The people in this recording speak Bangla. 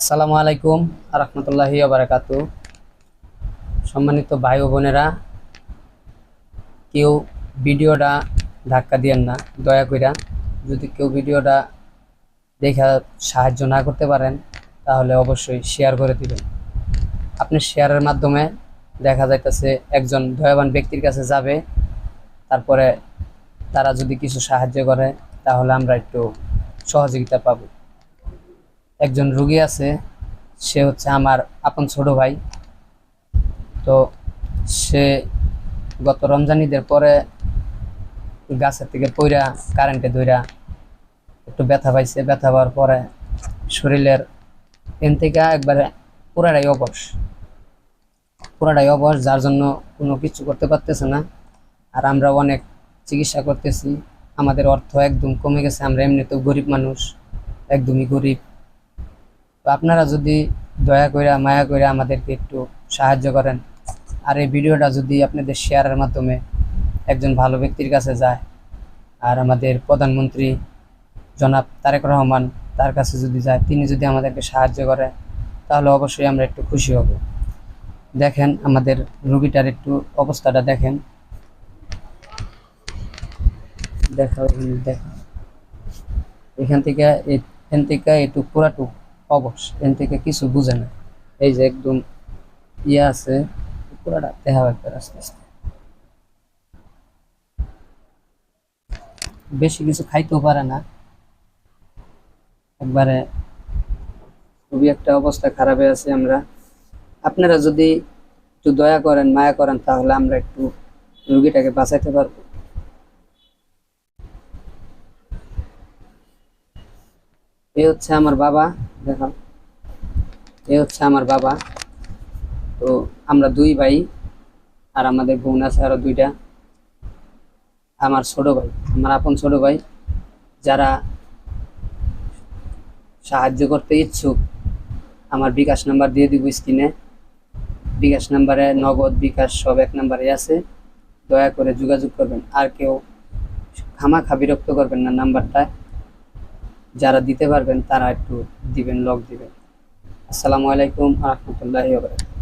আসসালামু আলাইকুম রহমতুল্লাহি ওয়া বারাকাতু। সম্মানিত ভাই ও বোনেরা, কেউ ভিডিওটা ধাক্কা দিয়েন না দয়া কইরা। যদি কেউ ভিডিওটা দেখা সাহায্য না করতে পারেন তাহলে অবশ্যই শেয়ার করে দিবেন। আপনি শেয়ারের মাধ্যমে দেখা যাইতেছে একজন দয়াবান ব্যক্তির কাছে যাবে, তারপরে তারা যদি কিছু সাহায্য করে তাহলে আমরা একটু সহযোগিতা পাব। একজন রুগী আছে, সে হচ্ছে আমার আপন ছোট ভাই। তো সে গত রমজান ঈদের পরে গাছের থেকে পইরা কারেন্টে ধইরা একটু ব্যথা পাইছে। ব্যথা পাওয়ার পরে শরীরের এন থেকে একবারে পুরাটাই অবশ, যার জন্য কোনো কিছু করতে পারতেছে না। আর আমরা অনেক চিকিৎসা করতেছি, আমাদের অর্থ একদম কমে গেছে। আমরা এমনিতেও গরিব মানুষ, একদমই গরিব। তো আপনারা যদি দয়া করে মায়া করে আমাদেরকে একটু সাহায্য করেন, আর এই ভিডিওটা যদি আপনাদের শেয়ারের মাধ্যমে একজন ভালো ব্যক্তির কাছে যায়, আর আমাদের প্রধানমন্ত্রী জনাব তারেক রহমান তার কাছে যদি যায়, তিনি যদি আমাদেরকে সাহায্য করে তাহলে অবশ্যই আমরা একটু খুশি হব। দেখেন আমাদের রোগীটার একটু অবস্থাটা দেখেন, দেখা এখান থেকে একটু পুরাটুক অবশ, এখান থেকে কিছু বুঝে না। এই যে একদম আছে, পুরাটা দেখা একবার আস্তে আস্তে। বেশি কিছু খাইতেও পারে না, একবারে খুবই একটা অবস্থা খারাপে আছে আমরা। আপনারা যদি একটু দয়া করেন মায়া করেন তাহলে আমরা একটু রোগীটাকে বাঁচাইতে পারবো। এ হচ্ছে আমার বাবা, দেখো এ হচ্ছে আমার বাবা। তো আমরা দুই ভাই, আর আমাদের বোন আছে আরো দুইটা। আমার ছোট ভাই, আমার আপন ছোট ভাই, যারা সাহায্য করতে ইচ্ছুক আমার বিকাশ নাম্বার দিয়ে দিব স্ক্রিনে। বিকাশ নাম্বারে নগদ বিকাশ সব এক নাম্বারে আছে, দয়া করে যোগাযোগ করবেন। আর কেউ খামাখা বিরক্ত করবেন না নাম্বারটা, যারা দিতে পারবেন তারা একটু দিবেন, লক দিবেন। আসসালামু আলাইকুম রহমতুল্লাহি ওয়া বারাকাতুহু।